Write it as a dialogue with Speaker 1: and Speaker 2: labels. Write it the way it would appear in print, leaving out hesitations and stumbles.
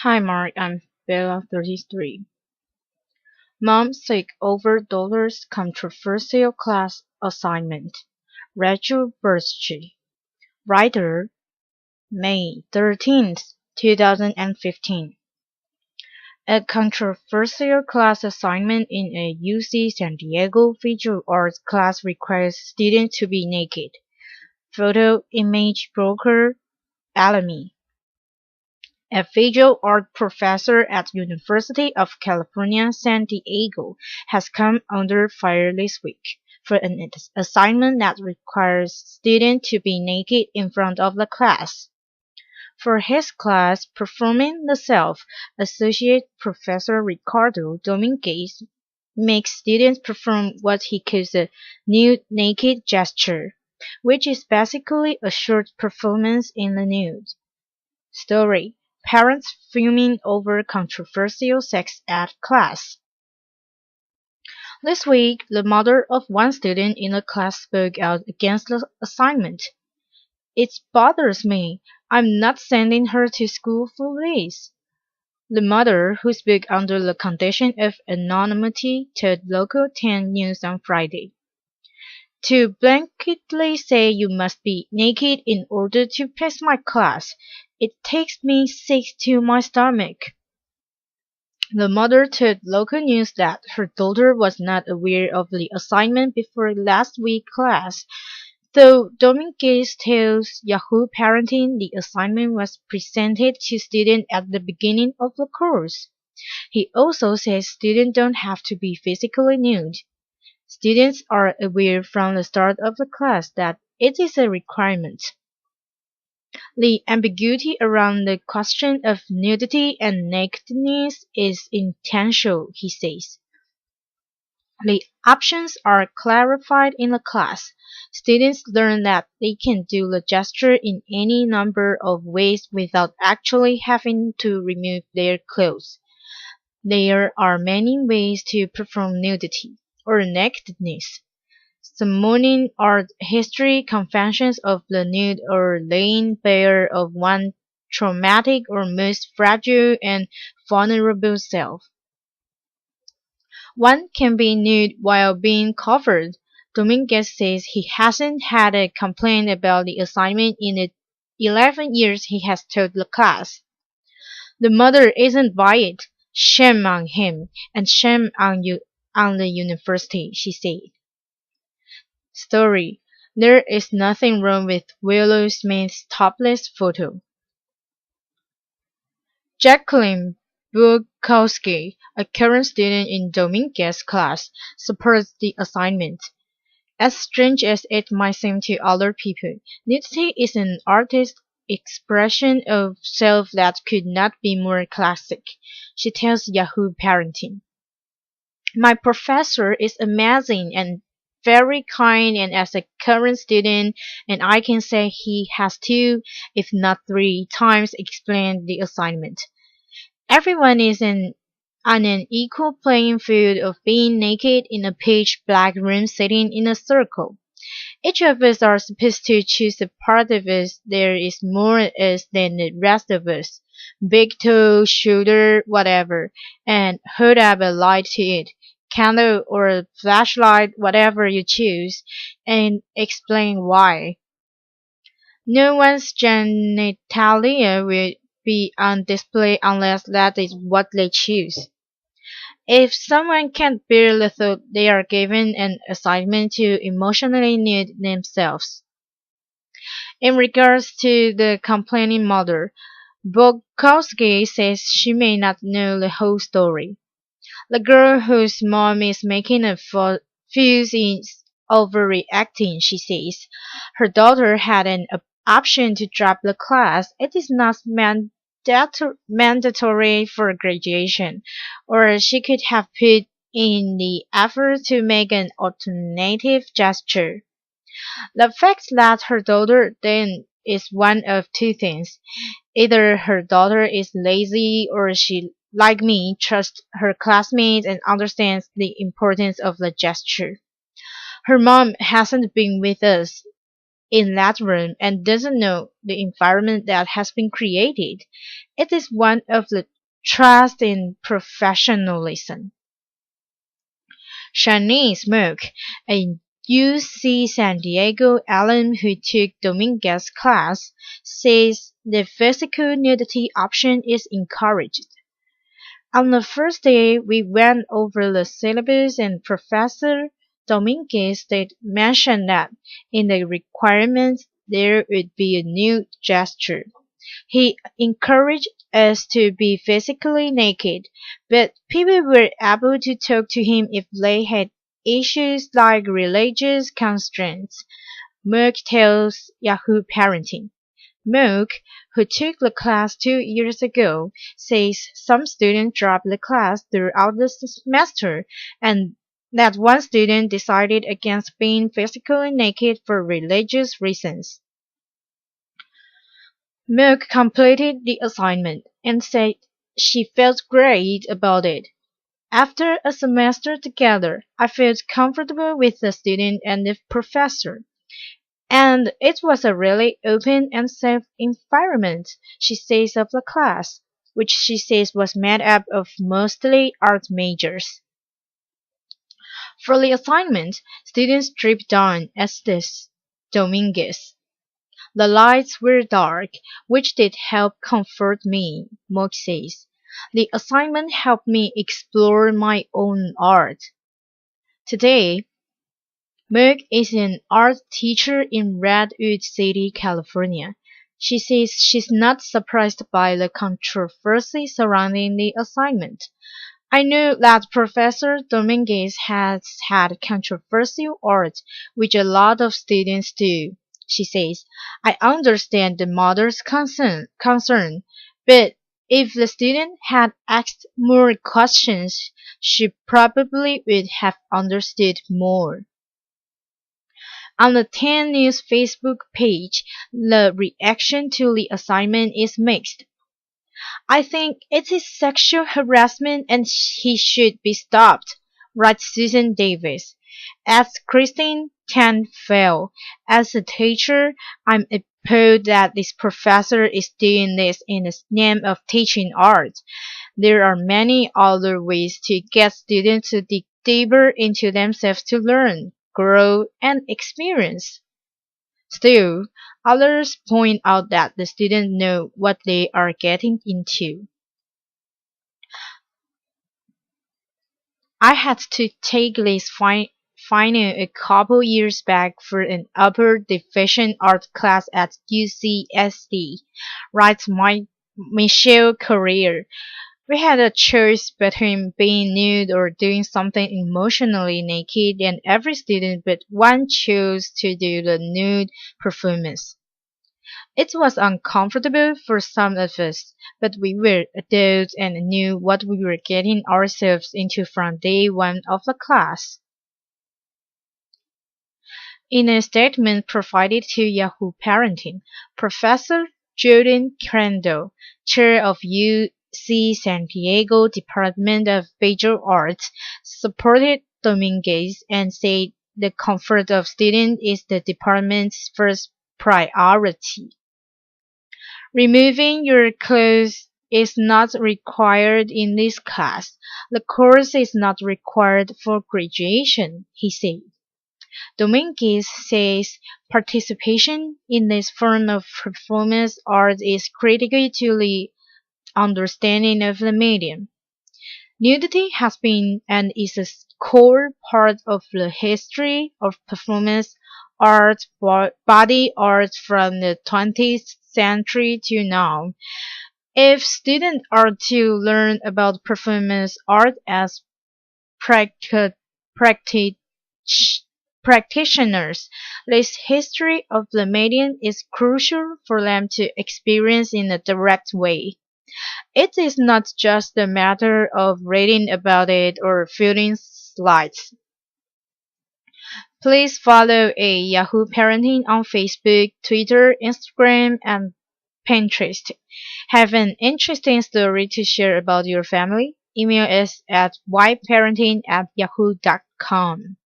Speaker 1: Hi Mark, I'm Bella 33. Mom sick over daughter's controversial class assignment. Rachel Burschke. Writer, May 13th, 2015. A controversial class assignment in a UC San Diego visual arts class requires students to be naked. Photo image broker, Alamy. A visual art professor at University of California, San Diego, has come under fire this week for an assignment that requires students to be naked in front of the class. For his class, Performing the Self, Associate Professor Ricardo Dominguez makes students perform what he calls a nude naked gesture, which is basically a short performance in the nude. Story: Parents fuming over controversial sex ed class. This week, the mother of one student in the class spoke out against the assignment. "It bothers me. I'm not sending her to school for this." The mother, who spoke under the condition of anonymity, told Local 10 News on Friday. "To blanketly say you must be naked in order to pass my class, it takes me sick to my stomach." The mother told local news that her daughter was not aware of the assignment before last week's class, though Dominguez tells Yahoo Parenting the assignment was presented to students at the beginning of the course. He also says students don't have to be physically nude. Students are aware from the start of the class that it is a requirement. The ambiguity around the question of nudity and nakedness is intentional, he says. The options are clarified in the class. Students learn that they can do the gesture in any number of ways without actually having to remove their clothes. There are many ways to perform nudity, or nakedness. Some morning art history conventions of the nude or laying bare of one traumatic or most fragile and vulnerable self. One can be nude while being covered. Dominguez says he hasn't had a complaint about the assignment in the 11 years he has taught the class. The mother isn't by it. Shame on him, and shame on you on the university, she said. Story: There is nothing wrong with Willow Smith's topless photo. Jacqueline Bukowski, a current student in Dominguez's class, supports the assignment. As strange as it might seem to other people, nudity is an artist's expression of self that could not be more classic, she tells Yahoo Parenting. "My professor is amazing and very kind, and as a current student, and I can say he has two, if not three, times explained the assignment. Everyone is on an equal playing field of being naked in a pitch black room sitting in a circle. Each of us are supposed to choose the part of us there is more us than the rest of us, big toe, shoulder, whatever, and hold up a light to it, candle or a flashlight, whatever you choose, and explain why. No one's genitalia will be on display unless that is what they choose. If someone can't bear the thought, they are given an assignment to emotionally nude themselves." In regards to the complaining mother, Bukowski says she may not know the whole story. The girl whose mom is making a fuss is overreacting, she says. Her daughter had an option to drop the class. It is not mandatory for graduation, or she could have put in the effort to make an alternative gesture. The fact that her daughter then is one of two things. Either her daughter is lazy or she, like me, trusts her classmates and understands the importance of the gesture. Her mom hasn't been with us in that room and doesn't know the environment that has been created. It is one of the trust and professionalism. Shanae Smoke, a UC San Diego alum who took Dominguez's class, says the physical nudity option is encouraged. On the first day, we went over the syllabus and Professor Dominguez did mention that in the requirements there would be a nude gesture. He encouraged us to be physically naked, but people were able to talk to him if they had issues like religious constraints. Merck tells Yahoo Parenting. Merck, who took the class 2 years ago, says some students dropped the class throughout the semester and that one student decided against being physically naked for religious reasons. Merck completed the assignment and said she felt great about it. After a semester together, I felt comfortable with the student and the professor. And it was a really open and safe environment, she says of the class, which she says was made up of mostly art majors. For the assignment, students stripped down as this Dominguez. The lights were dark, which did help comfort me, Mook says. The assignment helped me explore my own art. Today, Merck is an art teacher in Redwood City, California. She says she's not surprised by the controversy surrounding the assignment. I know that Professor Dominguez has had controversial art, which a lot of students do, she says. I understand the mother's concern, but if the student had asked more questions, she probably would have understood more. On the 10 News Facebook page, the reaction to the assignment is mixed. I think it is sexual harassment and he should be stopped, writes Susan Davis. As Christine Tanfell, as a teacher, I'm appalled that this professor is doing this in the name of teaching art. There are many other ways to get students to dig deeper into themselves to learn, grow, and experience. Still, others point out that the students know what they are getting into. I had to take this final a couple years back for an upper division art class at UCSD, writes Michelle Carrier. We had a choice between being nude or doing something emotionally naked, and every student but one chose to do the nude performance. It was uncomfortable for some of us, but we were adults and knew what we were getting ourselves into from day one of the class. In a statement provided to Yahoo Parenting, Professor Jordan Crandall, chair of UC San Diego Department of Visual Arts, supported Dominguez and said the comfort of students is the department's first priority. Removing your clothes is not required in this class. The course is not required for graduation, he said. Dominguez says participation in this form of performance art is critical to the understanding of the medium. Nudity has been and is a core part of the history of performance art, body art from the 20th century to now. If students are to learn about performance art as practi- practi- practitioners, this history of the medium is crucial for them to experience in a direct way. It is not just a matter of reading about it or filling slides. Please follow a Yahoo Parenting on Facebook, Twitter, Instagram, and Pinterest. Have an interesting story to share about your family? Email us at yparenting@yahoo.com.